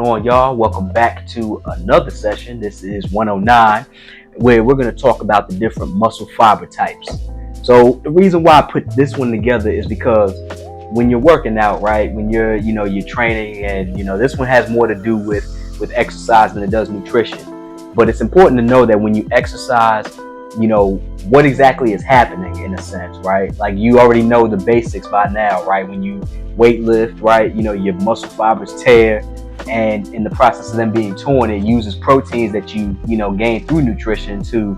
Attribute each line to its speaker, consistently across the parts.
Speaker 1: on, y'all? Welcome back to another session. This is 109, where we're going to talk about the different muscle fiber types. So the reason why I put this one together is because when you're working out, right, when you're training, and this one has more to do with exercise than it does nutrition. But it's important to know that when you exercise, what exactly is happening in a sense, right? Like, you already know the basics by now, right? When you weight lift, right, your muscle fibers tear, and in the process of them being torn, it uses proteins that you gain through nutrition through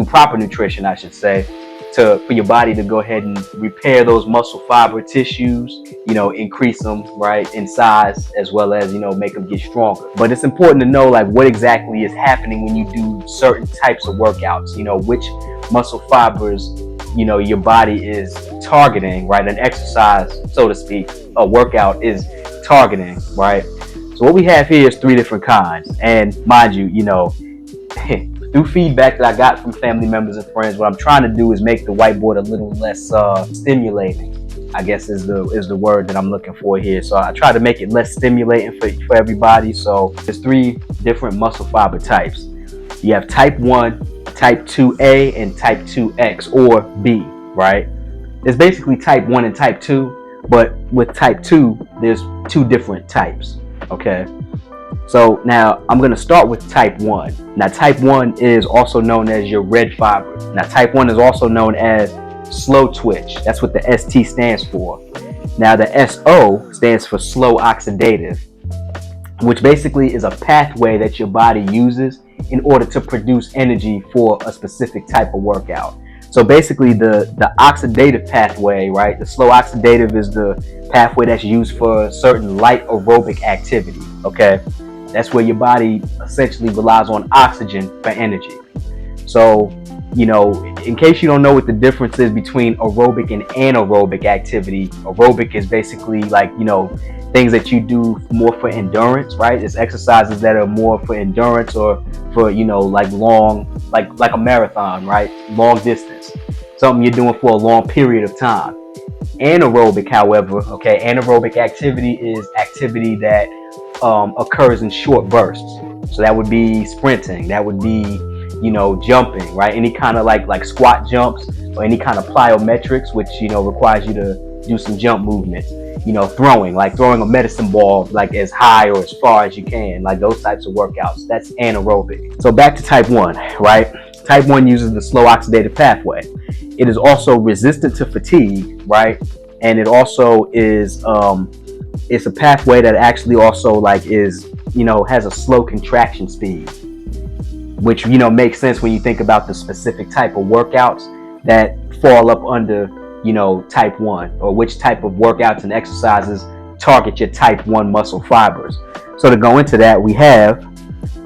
Speaker 1: proper nutrition, I should say, for your body to go ahead and repair those muscle fiber tissues, increase them, right, in size, as well as, make them get stronger. But it's important to know, like, what exactly is happening when you do certain types of workouts, which muscle fibers, your body is targeting, right? An exercise, so to speak, a workout is targeting, right? So what we have here is 3 different kinds. And mind you, through feedback that I got from family members and friends, what I'm trying to do is make the whiteboard a little less stimulating, I guess is the word that I'm looking for here. So I try to make it less stimulating for everybody. So there's 3 different muscle fiber types. You have type 1, type 2A, and type 2X or B, right? There's basically type 1 and type 2, but with type 2, there's 2 different types, okay? So now I'm going to start with type 1. Now type 1 is also known as your red fiber. Now type 1 is also known as slow twitch. That's what the ST stands for. Now the SO stands for slow oxidative, which basically is a pathway that your body uses in order to produce energy for a specific type of workout. So basically the oxidative pathway, right? The slow oxidative is the pathway that's used for certain light aerobic activity, okay? That's where your body essentially relies on oxygen for energy. So, in case you don't know what the difference is between aerobic and anaerobic activity, aerobic is basically like, things that you do more for endurance, right? It's exercises that are more for endurance or for, like long, like a marathon, right? Long distance, something you're doing for a long period of time. Anaerobic, however, okay, anaerobic activity is activity that occurs in short bursts. So that would be sprinting, that would be, jumping, right? Any kind of like squat jumps or any kind of plyometrics, which, requires you to do some jump movements. Throwing a medicine ball like as high or as far as you can, like those types of workouts. That's anaerobic. So back to type 1, right? Type 1 uses the slow oxidative pathway. It is also resistant to fatigue, right? And it also is it's a pathway that actually also is has a slow contraction speed, which makes sense when you think about the specific type of workouts that fall up under type 1, or which type of workouts and exercises target your type 1 muscle fibers. So to go into that, we have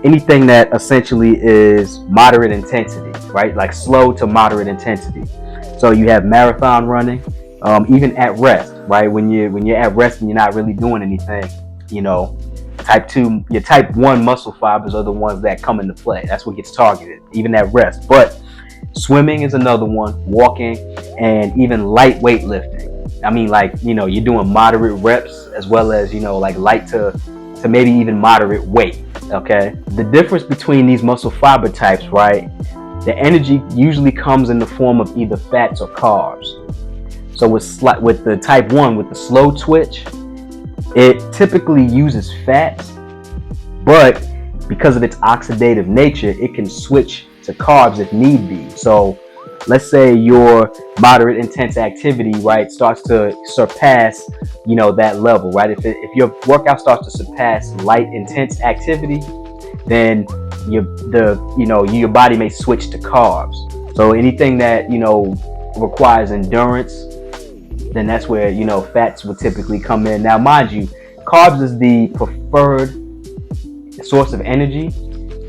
Speaker 1: anything that essentially is moderate intensity, right? Like slow to moderate intensity. So you have marathon running, even at rest, right? When you're at rest and you're not really doing anything, type 2, your type 1 muscle fibers are the ones that come into play. That's what gets targeted, even at rest. But swimming is another one, walking, and even light weightlifting. I mean, you're doing moderate reps as well as, light to maybe even moderate weight, okay? The difference between these muscle fiber types, right? The energy usually comes in the form of either fats or carbs. So with the type 1, with the slow twitch, it typically uses fats, but because of its oxidative nature, it can switch to carbs if need be. So let's say your moderate intense activity, right, starts to surpass, that level, right? If your workout starts to surpass light intense activity, then your body may switch to carbs. So anything that, requires endurance, then that's where, fats would typically come in. Now, mind you, carbs is the preferred source of energy,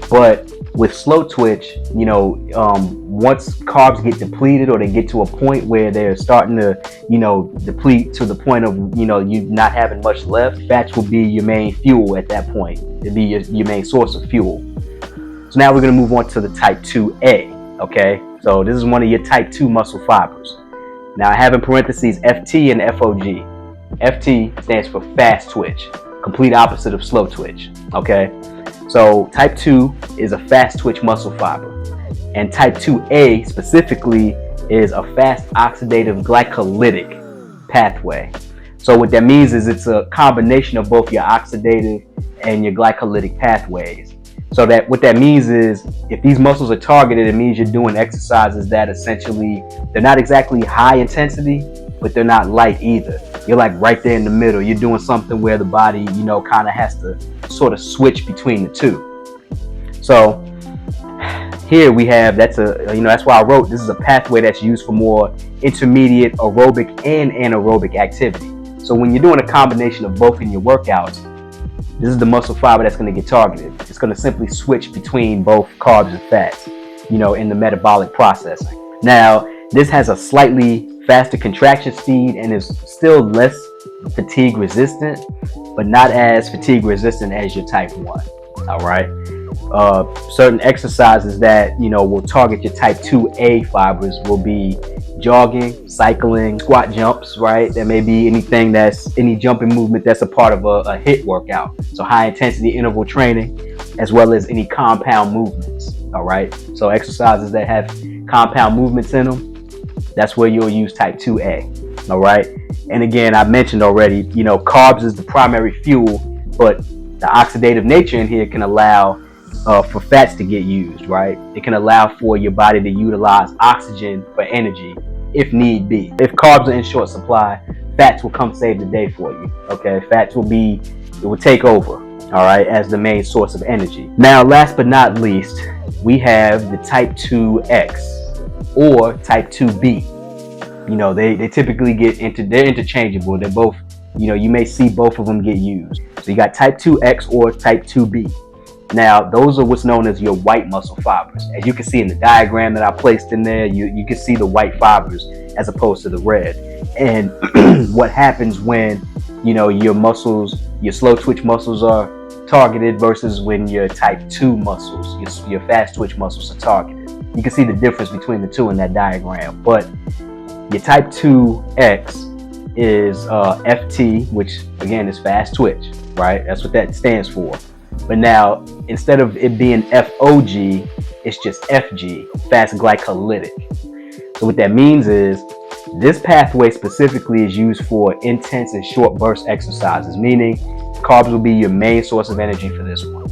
Speaker 1: but with slow twitch, once carbs get depleted or they get to a point where they're starting to, deplete to the point of, you not having much left, fats will be your main fuel at that point. It'd be your main source of fuel. So now we're going to move on to the type 2A, okay? So this is one of your type 2 muscle fibers. Now I have in parentheses FT and FOG. FT stands for fast twitch. complete opposite of slow twitch. Okay, so type 2 is a fast twitch muscle fiber, and type 2A specifically is a fast oxidative glycolytic pathway. So what that means is it's a combination of both your oxidative and your glycolytic pathways. So that what that means is if these muscles are targeted, it means you're doing exercises that essentially, they're not exactly high intensity, but they're not light either. You're like right there in the middle. You're doing something where the body, kind of has to sort of switch between the two. So here we have, that's why I wrote, this is a pathway that's used for more intermediate aerobic and anaerobic activity. So when you're doing a combination of both in your workouts, this is the muscle fiber that's going to get targeted. It's going to simply switch between both carbs and fats, in the metabolic processing. Now, this has a slightly faster contraction speed and is still less fatigue resistant, but not as fatigue resistant as your type 1. All right. Certain exercises that, will target your type 2A fibers will be jogging, cycling, squat jumps, right? There may be any jumping movement that's a part of a HIIT workout. So high intensity interval training, as well as any compound movements. All right. So exercises that have compound movements in them, that's where you'll use type 2A. All right. And again, I mentioned already, carbs is the primary fuel, but the oxidative nature in here can allow for fats to get used, right? It can allow for your body to utilize oxygen for energy if need be. If carbs are in short supply, fats will come save the day for you. Okay, fats will take over, all right, as the main source of energy. Now, last but not least, we have the type 2X or type 2B. They typically they're interchangeable. They're both, you may see both of them get used. So you got type 2X or type 2B. Now, those are what's known as your white muscle fibers. As you can see in the diagram that I placed in there, you can see the white fibers as opposed to the red. And what happens when, your muscles, your slow twitch muscles are targeted versus when your type 2 muscles, your fast twitch muscles are targeted. You can see the difference between the two in that diagram. But your type 2X is FT, which again is fast twitch, right? That's what that stands for. But now, instead of it being FOG, it's just FG, fast glycolytic. So what that means is this pathway specifically is used for intense and short burst exercises, meaning carbs will be your main source of energy for this one.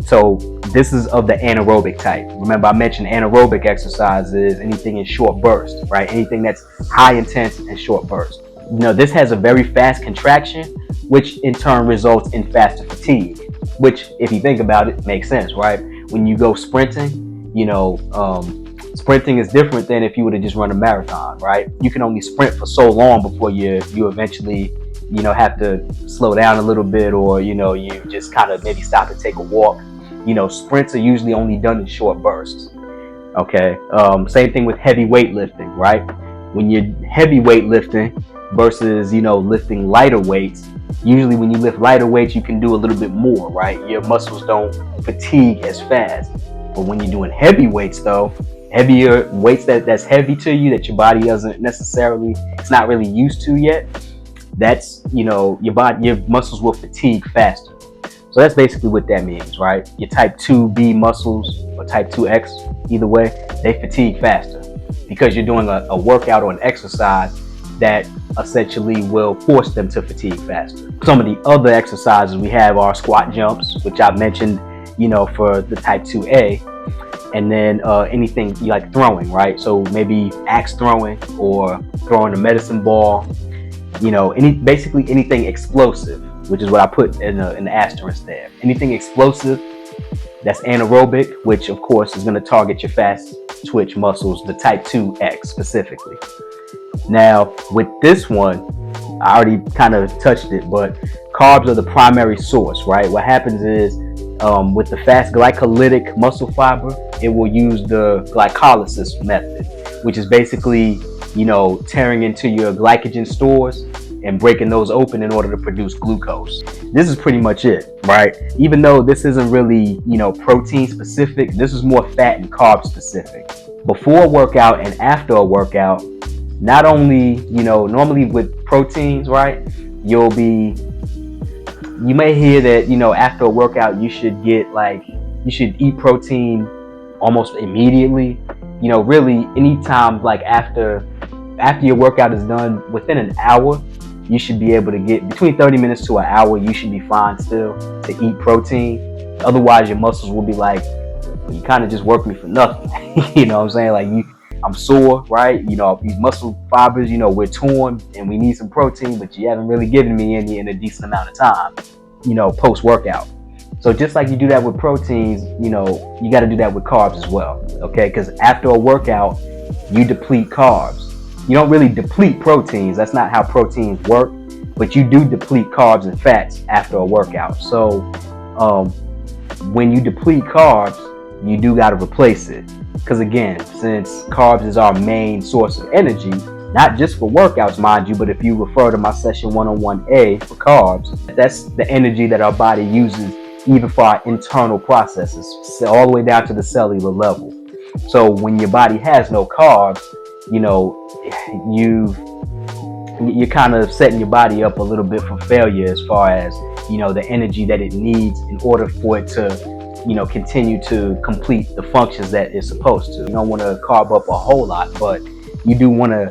Speaker 1: So this is of the anaerobic type. Remember, I mentioned anaerobic exercises, anything in short burst, right? Anything that's high intense and short burst. This has a very fast contraction, which in turn results in faster fatigue, which, if you think about it, makes sense, right? When you go sprinting, sprinting is different than if you were to just run a marathon, right? You can only sprint for so long before you eventually, have to slow down a little bit, or, you just kind of maybe stop and take a walk. Sprints are usually only done in short bursts. Okay. Same thing with heavy weightlifting, right? When you're heavy weightlifting versus, lifting lighter weights, usually when you lift lighter weights, you can do a little bit more, right? Your muscles don't fatigue as fast. But when you're doing heavy weights, though, heavier weights that's heavy to you, that your body doesn't necessarily, it's not really used to yet, that's, your muscles will fatigue faster. So that's basically what that means, right? Your type 2B muscles or type 2X, either way, they fatigue faster because you're doing a workout or an exercise that essentially will force them to fatigue faster. Some of the other exercises we have are squat jumps, which I've mentioned, for the type 2A, and then anything like throwing, right? So maybe axe throwing or throwing a medicine ball, basically anything explosive, which is what I put in the asterisk there. Anything explosive that's anaerobic, which of course is going to target your fast twitch muscles, the type 2X specifically. Now, with this one, I already kind of touched it, but carbs are the primary source, right? What happens is with the fast glycolytic muscle fiber, it will use the glycolysis method, which is basically, tearing into your glycogen stores and breaking those open in order to produce glucose. This is pretty much it, right? Even though this isn't really, protein specific, this is more fat and carb specific. Before a workout and after a workout, not only, normally with proteins, right, you'll be you may hear that, after a workout, you should eat protein almost immediately. Really anytime, like after your workout is done, within an hour, you should be able to get between 30 minutes to an hour. You should be fine still to eat protein. Otherwise, your muscles will be like, you kind of just worked me for nothing. You know what I'm saying? Like, I'm sore, right? These muscle fibers, we're torn and we need some protein, but you haven't really given me any in a decent amount of time, post workout. So just like you do that with proteins, you got to do that with carbs as well. Okay. Because after a workout, you deplete carbs. You don't really deplete proteins. That's not how proteins work, but you do deplete carbs and fats after a workout. So, when you deplete carbs, you do got to replace it. Because again, since carbs is our main source of energy, not just for workouts, mind you, but if you refer to my session 101A for carbs, that's the energy that our body uses even for our internal processes, all the way down to the cellular level. So when your body has no carbs, you're kind of setting your body up a little bit for failure as far as, the energy that it needs in order for it to, continue to complete the functions that it's supposed to. You don't want to carb up a whole lot, but you do want to,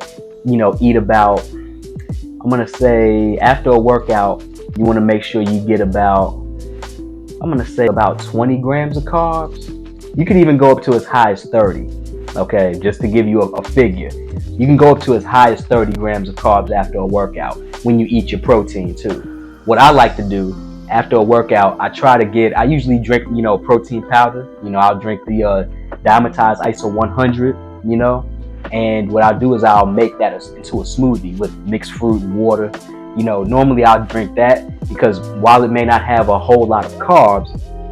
Speaker 1: eat about, I'm going to say after a workout, you want to make sure you get about 20 grams of carbs. You could even go up to as high as 30. Okay, just to give you a figure. You can go up to as high as 30 grams of carbs after a workout when you eat your protein too. What I like to do after a workout, I usually drink, protein powder. I'll drink the Diamatize ISO 100, and what I'll do is I'll make that into a smoothie with mixed fruit and water. Normally I'll drink that because while it may not have a whole lot of carbs,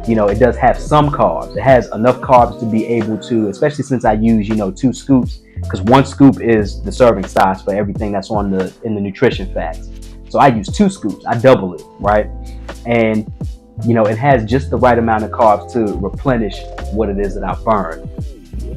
Speaker 1: it does have some carbs. It has enough carbs to be able to, especially since I use, 2 scoops, because 1 scoop is the serving size for everything that's in the nutrition facts. So I use 2 scoops. I double it, right? And, it has just the right amount of carbs to replenish what it is that I burn,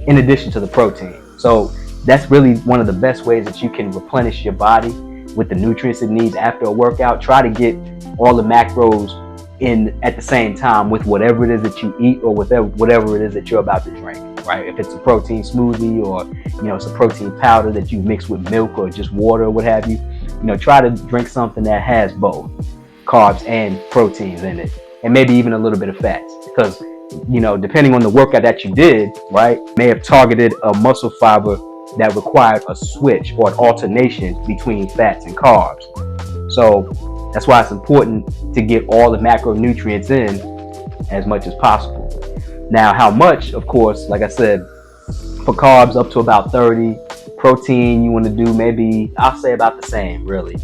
Speaker 1: in addition to the protein. So that's really one of the best ways that you can replenish your body with the nutrients it needs after a workout. Try to get all the macros in at the same time with whatever it is that you eat or whatever it is that you're about to drink, right? If it's a protein smoothie or, it's a protein powder that you mix with milk or just water or what have you, try to drink something that has both carbs and proteins in it, and maybe even a little bit of fats, because, depending on the workout that you did, right, may have targeted a muscle fiber that required a switch or an alternation between fats and carbs. So that's why it's important to get all the macronutrients in as much as possible. Now, how much, of course, like I said, for carbs up to about 30, protein you want to do maybe, I'll say about the same, really.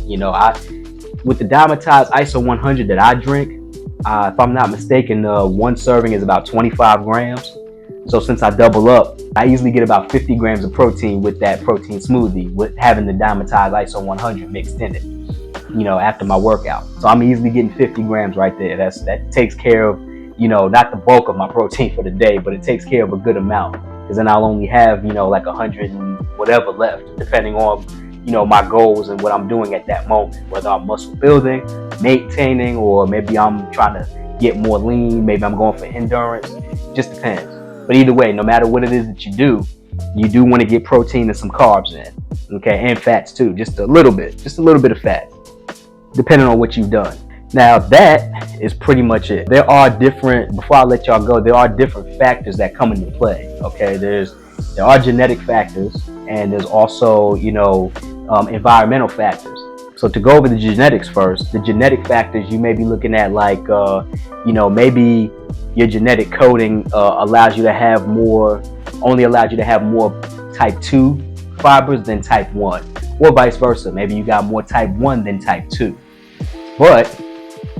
Speaker 1: With the Diamatize ISO 100 that I drink, if I'm not mistaken, 1 serving is about 25 grams. So since I double up, I easily get about 50 grams of protein with that protein smoothie, with having the Diamatize ISO 100 mixed in it, after my workout. So I'm easily getting 50 grams right there. That takes care of, not the bulk of my protein for the day, but it takes care of a good amount. Because then I'll only have, like 100 and whatever left, depending on, my goals and what I'm doing at that moment, whether I'm muscle building, maintaining, or maybe I'm trying to get more lean, maybe I'm going for endurance. Just depends. But either way, no matter what it is that you do want to get protein and some carbs in, okay, and fats too, just a little bit of fat, depending on what you've done. Now that is pretty much it. Before I let y'all go, there are different factors that come into play, okay? There are genetic factors, and there's also, environmental factors. So to go over the genetics first, the genetic factors you may be looking at, like, maybe your genetic coding allows you to have more type 2 fibers than type 1, or vice versa. Maybe you got more type 1 than type 2. But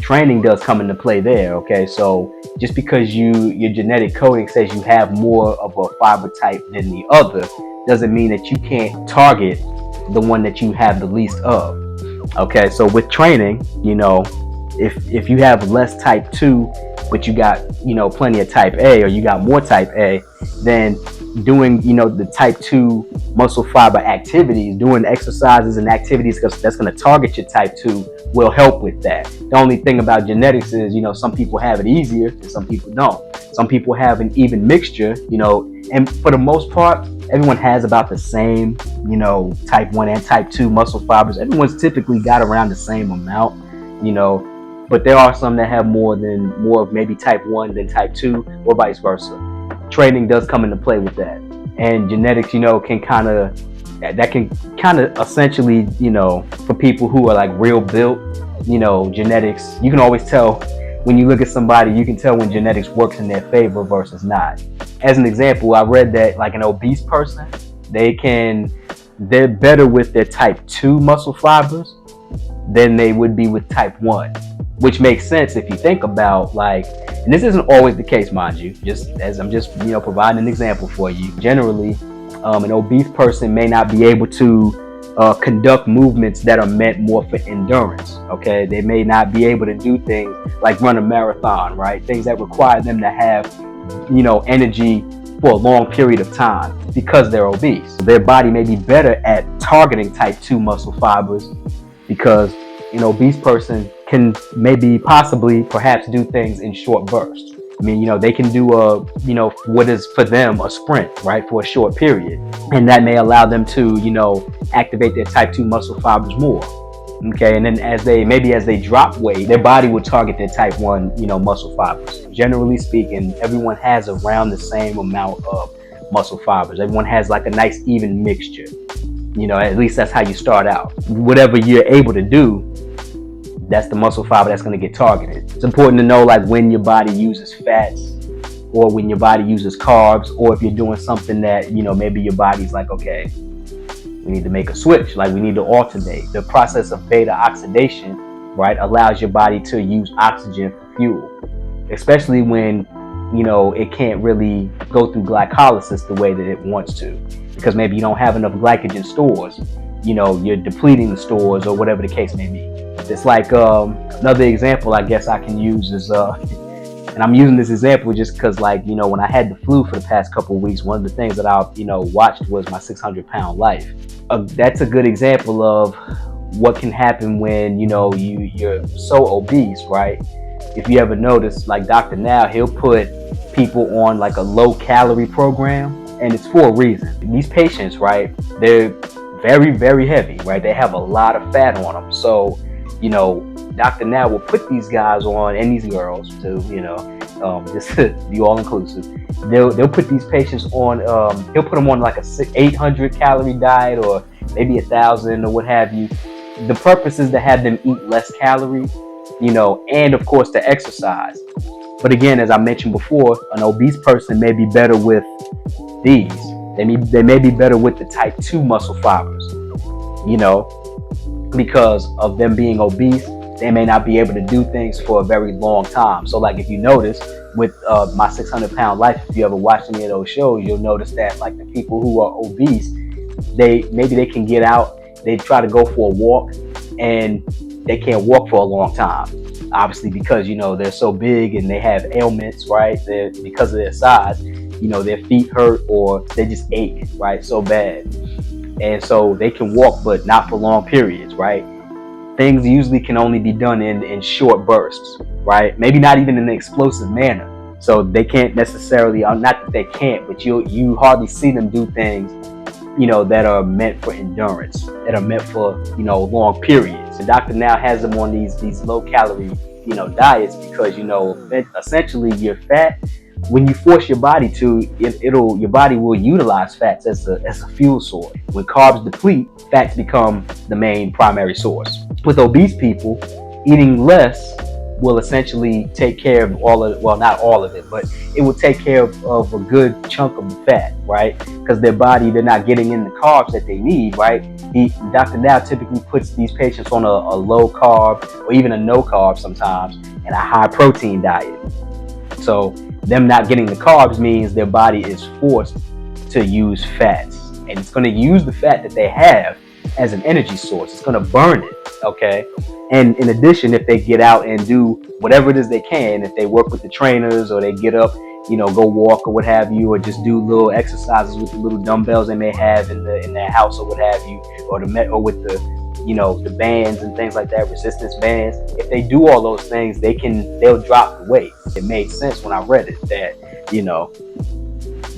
Speaker 1: training does come into play there, okay? So just because your genetic coding says you have more of a fiber type than the other, doesn't mean that you can't target the one that you have the least of. Okay, so with training, if you have less type 2, but you got, plenty of type A, or you got more type A, then doing, the type 2 muscle fiber activities, doing exercises and activities that's going to target your type 2 will help with that. The only thing about genetics is, some people have it easier and some people don't. Some people have an even mixture, and for the most part, everyone has about the same, type 1 and type 2 muscle fibers. Everyone's typically got around the same amount, but there are some that have more of maybe type 1 than type 2 or vice versa. Training does come into play with that, and genetics, can kind of essentially, for people who are like real built, genetics, you can always tell when you look at somebody, you can tell when genetics works in their favor versus not. As an example, I read that like an obese person, they're better with their type 2 muscle fibers than they would be with type 1, which makes sense if you think about, like, and this isn't always the case, mind you, just as I'm just, providing an example for you. Generally, an obese person may not be able to conduct movements that are meant more for endurance. Okay, they may not be able to do things like run a marathon, right? Things that require them to have, energy for a long period of time because they're obese. Their body may be better at targeting type 2 muscle fibers because an obese person can perhaps do things in short bursts. I mean, they can do what is for them a sprint, right, for a short period. And that may allow them to, activate their type 2 muscle fibers more. Okay, and then as they drop weight, their body will target their type 1, muscle fibers. Generally speaking, everyone has around the same amount of muscle fibers. Everyone has like a nice even mixture. At least that's how you start out. Whatever you're able to do, that's the muscle fiber that's going to get targeted. It's important to know like when your body uses fats or when your body uses carbs, or if you're doing something that, maybe your body's like, okay, we need to make a switch, like we need to alternate. The process of beta oxidation, right, allows your body to use oxygen for fuel, especially when, it can't really go through glycolysis the way that it wants to, because maybe you don't have enough glycogen stores, you're depleting the stores or whatever the case may be. It's like another example I guess I can use is, and I'm using this example just because, like, when I had the flu for the past couple of weeks, one of the things that I, watched was my 600-pound life. That's a good example of what can happen when, you're so obese, right? If you ever notice, like Dr. Now, he'll put people on like a low calorie program, and it's for a reason. These patients, right, they're very, very heavy, right? They have a lot of fat on them. So, Dr. Now will put these guys on, and these girls too, just to be all inclusive. They'll put these patients on, he'll put them on like a 800 calorie diet or maybe 1,000 or what have you. The purpose is to have them eat less calories, and of course to exercise. But again, as I mentioned before, an obese person may be better with these. They may be better with the type 2 muscle fibers, because of them being obese. They may not be able to do things for a very long time. So like if you notice with my 600-pound life, if you ever watched any of those shows, you'll notice that like the people who are obese, they can get out, they try to go for a walk, and they can't walk for a long time. Obviously because, they're so big and they have ailments, right? Because of their size, their feet hurt or they just ache, right? So bad. And so they can walk, but not for long periods, right? Things usually can only be done in short bursts, right? Maybe not even in an explosive manner. So they can't necessarily, not that they can't, but you hardly see them do things, that are meant for endurance, that are meant for, long periods. The doctor now has them on these low calorie, diets because, essentially your fat, when you force your body to, your body will utilize fats as a fuel source. When carbs deplete, fats become the main primary source. With obese people, eating less will essentially take care of not all of it, but it will take care of a good chunk of the fat, right? Because they're not getting in the carbs that they need, right? Dr. Now typically puts these patients on a low carb or even a no carb sometimes and a high protein diet. So them not getting the carbs means their body is forced to use fats, and it's going to use the fat that they have as an energy source. It's going to burn it, okay? And in addition, if they get out and do whatever it is they can, if they work with the trainers or they get up go walk or what have you, or just do little exercises with the little dumbbells they may have in their house or what have you, or with the bands and things like that, resistance bands. If they do all those things, they'll drop the weight. It made sense when I read it that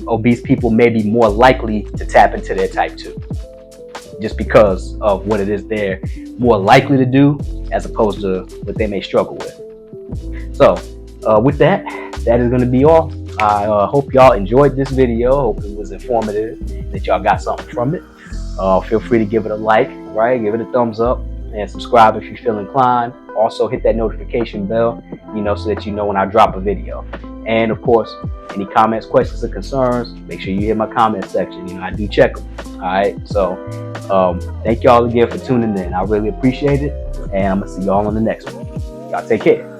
Speaker 1: obese people may be more likely to tap into their type 2, just because of what it is they're more likely to do as opposed to what they may struggle with. So with that is going to be all. I hope y'all enjoyed this video. Hope it was informative, that y'all got something from it. Feel free to give it a like, right? Give it a thumbs up, and subscribe if you feel inclined. Also hit that notification bell, so that you know when I drop a video. And of course, any comments, questions, or concerns, make sure you hit my comment section. I do check them. All right. So thank y'all again for tuning in. I really appreciate it. And I'm going to see y'all on the next one. Y'all take care.